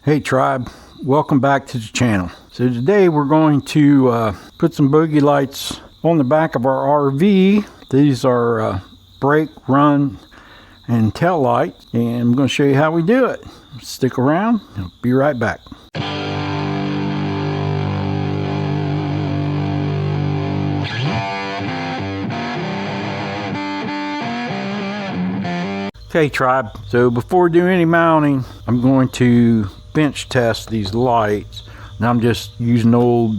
Hey tribe, welcome back to the channel. So today we're going to put some Boogey Lights on the back of our RV. These are brake, run, and tail lights, and I'm going to show you how we do it. Stick around, I'll be right back. Okay tribe, so before doing any mounting, I'm going to bench test these lights. Now I'm just using an old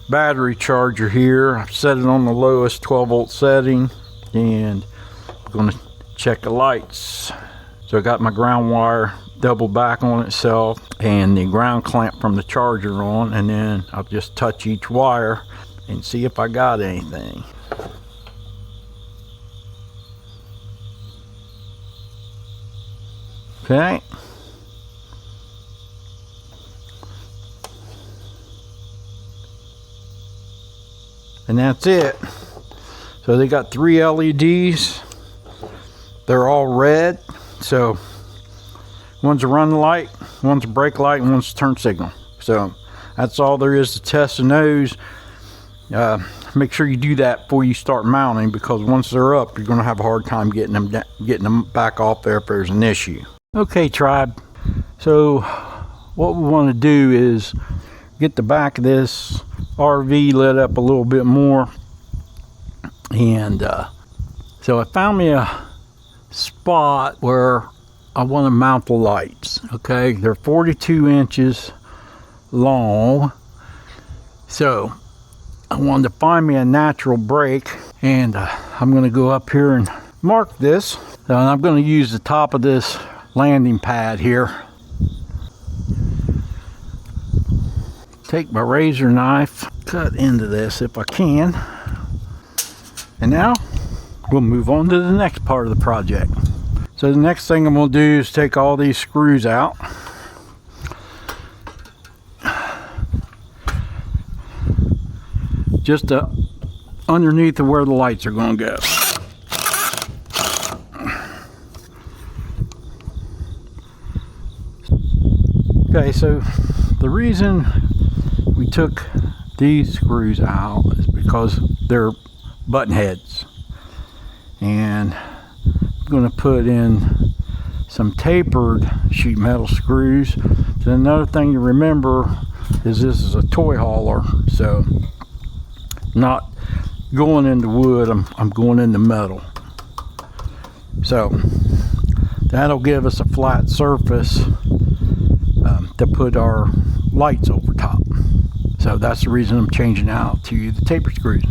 battery charger here. I've set it on the lowest 12 volt setting, and I'm going to check the lights. So I got my ground wire double back on itself and the ground clamp from the charger on, and then I'll just touch each wire and see if I got anything. Okay. And that's it. So they got 3 LEDs. They're all red. So one's a run light, one's a brake light, and one's a turn signal. So that's all there is to testing those. Make sure you do that before you start mounting, because once they're up, you're going to have a hard time getting them back off there if there's an issue. Okay tribe, so what we want to do is get the back of this RV lit up a little bit more, and so I found me a spot where I want to mount the lights. Okay, they're 42 inches long, so I wanted to find me a natural break, and I'm going to go up here and mark this, and I'm going to use the top of this landing pad here. Take my razor knife, cut into this if I can, and now we'll move on to the next part of the project. So the next thing I'm going to do is take all these screws out. Just underneath of where the lights are going to go. Okay, so the reason we took these screws out is because they're button heads, and I'm going to put in some tapered sheet metal screws. So another thing to remember is this is a toy hauler, so not going into wood, I'm going into metal. So that'll give us a flat surface to put our lights over top. So that's the reason I'm changing out to the taper screws.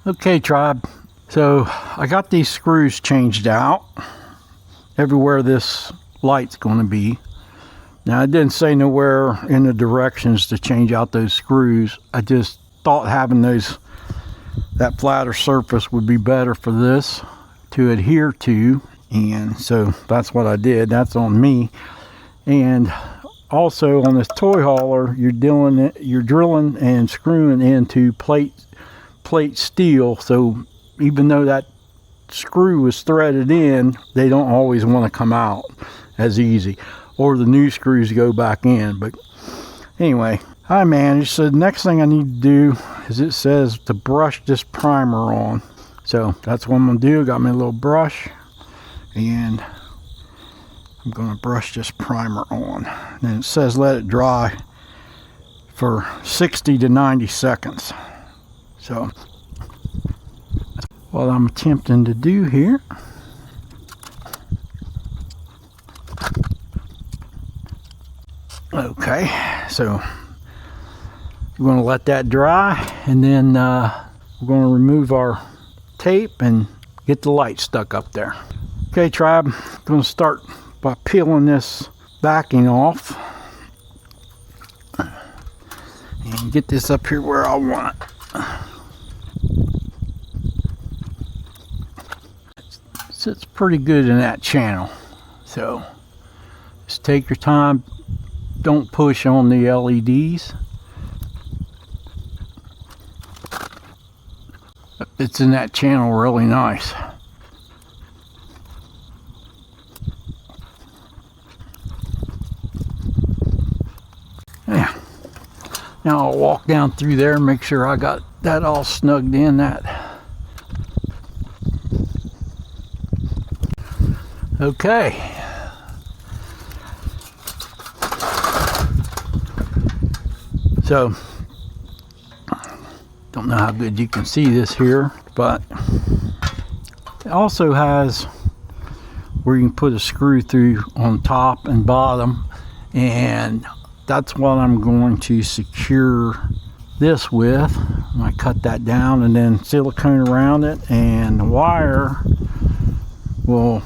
Okay tribe, so I got these screws changed out everywhere this light's going to be. Now I didn't say nowhere in the directions to change out those screws. I just thought having that flatter surface would be better for this to adhere to, and so that's what I did. That's on me. And also on this toy hauler, you're drilling and screwing into plate steel, so even though that screw is threaded in, they don't always want to come out as easy, or the new screws go back in. But anyway, I managed. So the next thing I need to do is, it says to brush this primer on, so that's what I'm going to do. Got my little brush, and I'm going to brush this primer on. And it says let it dry for 60 to 90 seconds. So that's what I'm attempting to do here. Okay, so we're going to let that dry, and then we're going to remove our tape and get the light stuck up there. Okay tribe, I'm going to start by peeling this backing off and get this up here where I want it. It sits pretty good in that channel, so just take your time. Don't push on the LEDs. It's in that channel really nice. walk down through there and make sure I got that all snugged in. Okay. So, don't know how good you can see this here, but it also has where you can put a screw through on top and bottom, and that's what I'm going to secure this with. I cut that down and then silicone around it, and the wire will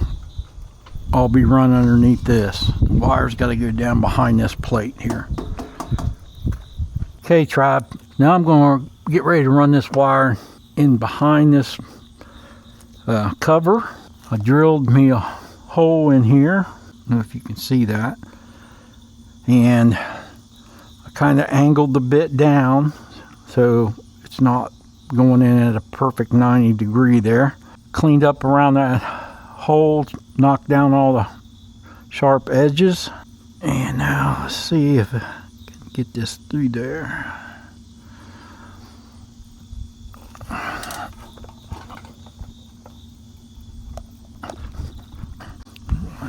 all be run underneath this. The wire's got to go down behind this plate here. Okay, tribe, now I'm going to get ready to run this wire in behind this cover. I drilled me a hole in here. I don't know if you can see that. And I kind of angled the bit down so it's not going in at a perfect 90 degree there. Cleaned up around that hole, knocked down all the sharp edges. And now let's see if I can get this through there.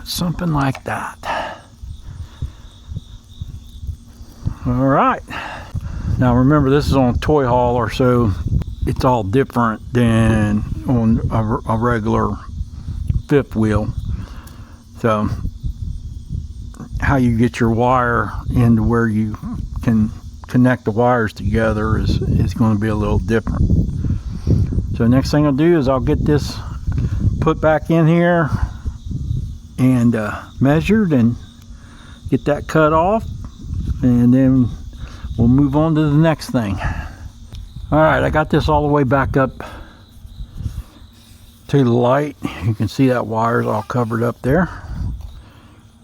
Something like that. All right. Now remember, this is on a toy hauler, so it's all different than on a regular fifth wheel. So how you get your wire into where you can connect the wires together is going to be a little different. So next thing I'll do is I'll get this put back in here and measured and get that cut off, and then we'll move on to the next thing. All right, I got this all the way back up to the light. You can see that wire's all covered up there,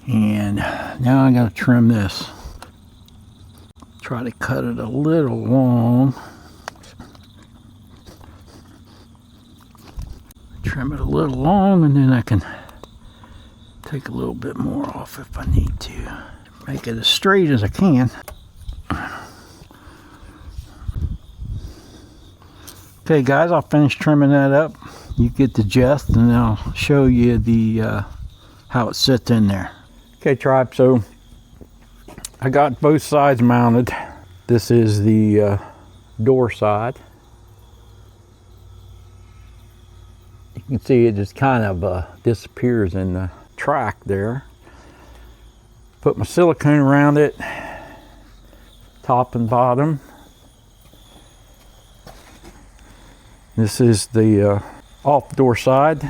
and now I got to trim this. Try to cut it a little long. Trim it a little long, and then I can take a little bit more off if I need to. Make it as straight as I can. Okay guys, I'll finish trimming that up. You get the gist, and then I'll show you the how it sits in there. Okay tribe, so I got both sides mounted. This is the door side. You can see it just kind of disappears in the track there. Put my silicone around it, top and bottom. This is the off door side.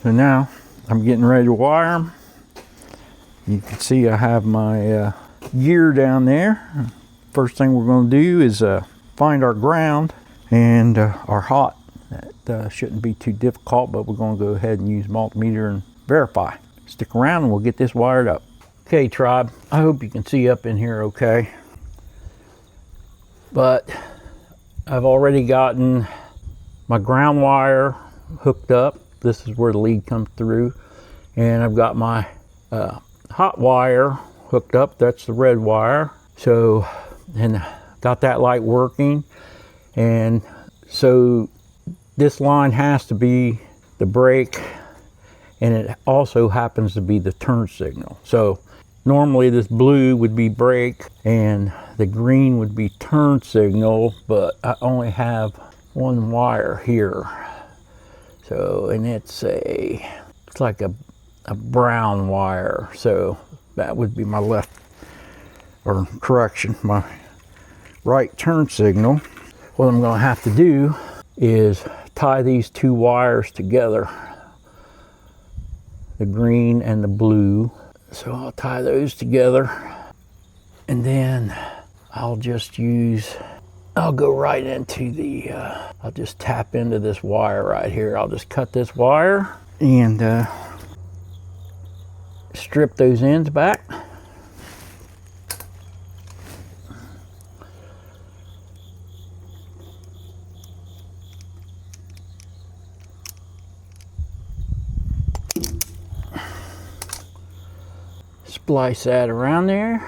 So now I'm getting ready to wire them. You can see I have my gear down there. First thing we're going to do is find our ground and our hot. That shouldn't be too difficult, but we're going to go ahead and use multimeter and verify. Stick around and we'll get this wired up. Okay tribe, I hope you can see up in here okay. But I've already gotten my ground wire hooked up. This is where the lead comes through. And I've got my hot wire hooked up. That's the red wire. So, and got that light working. And so this line has to be the brake, and it also happens to be the turn signal. So normally this blue would be brake and the green would be turn signal, but I only have one wire here. So, and it's like a brown wire. So that would be my left, or correction, my right turn signal. What I'm going to have to do is tie these two wires together, the green and the blue. So I'll tie those together, and then I'll go right into the, I'll just tap into this wire right here. I'll just cut this wire and strip those ends back. Splice that around there.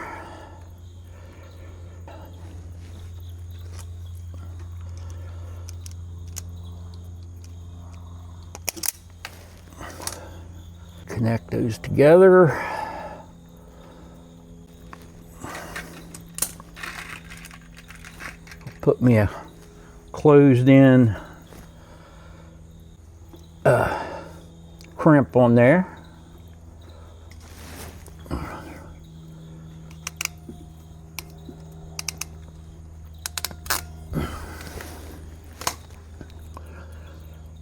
connect those together. Put me a closed in crimp on there.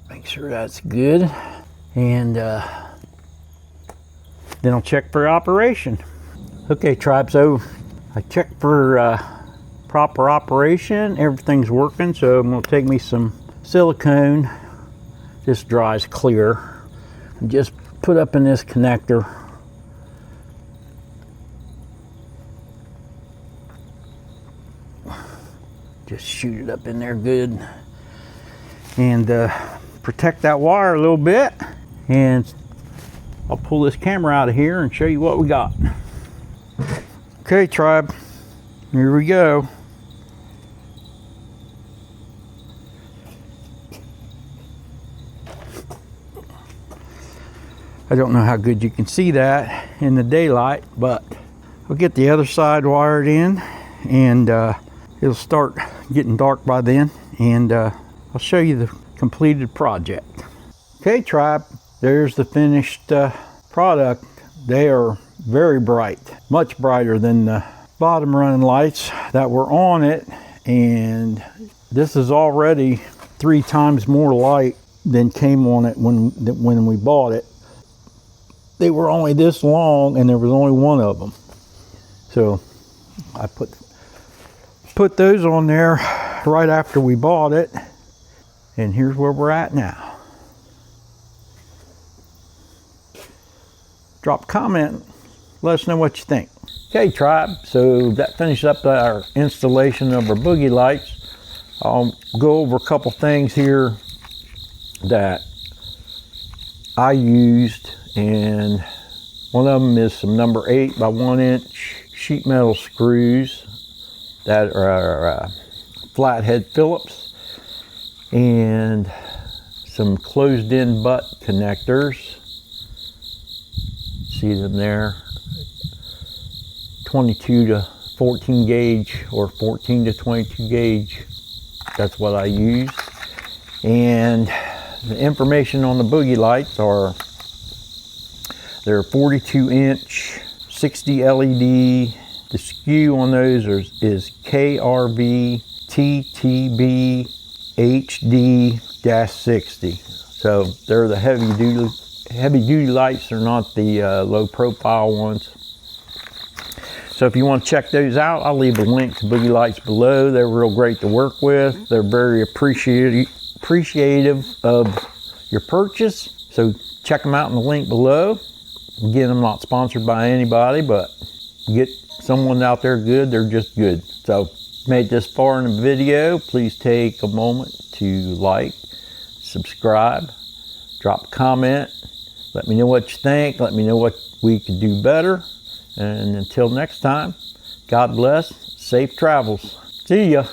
Make sure that's good, and then I'll check for operation. Okay, tribe, so I checked for proper operation. Everything's working, so I'm going to take me some silicone. This dries clear, and just put up in this connector. Just shoot it up in there good, and protect that wire a little bit. And I'll pull this camera out of here and show you what we got. Okay, tribe, here we go. I don't know how good you can see that in the daylight, but I'll get the other side wired in, and it'll start getting dark by then, and I'll show you the completed project. Okay, tribe, there's the finished product. They are very bright, much brighter than the bottom running lights that were on it, and this is already 3 times more light than came on it when we bought it. They were only this long, and there was only one of them. So I put those on there right after we bought it, and here's where we're at now. Drop a comment, let us know what you think. Okay, tribe, so that finished up our installation of our Boogey Lights. I'll go over a couple things here that I used, and one of them is some number 8 by 1 inch sheet metal screws that are flathead Phillips, and some closed in butt connectors. See them there, 22 to 14 gauge or 14 to 22 gauge. That's what I used. And the information on the Boogey Lights are, they're 42 inch 60 LED. The SKU on those is KRV TTB HD-60. So they're the heavy duty lights. They're not the low profile ones. So if you want to check those out, I'll leave a link to Boogey Lights below. They're real great to work with. They're very appreciative of your purchase. So check them out in the link below. Again, I'm not sponsored by anybody, but get someone out there good, they're just good. So made this far in the video, please take a moment to like, subscribe, drop a comment, let me know what you think, let me know what we could do better. And until next time, God bless, safe travels. See ya.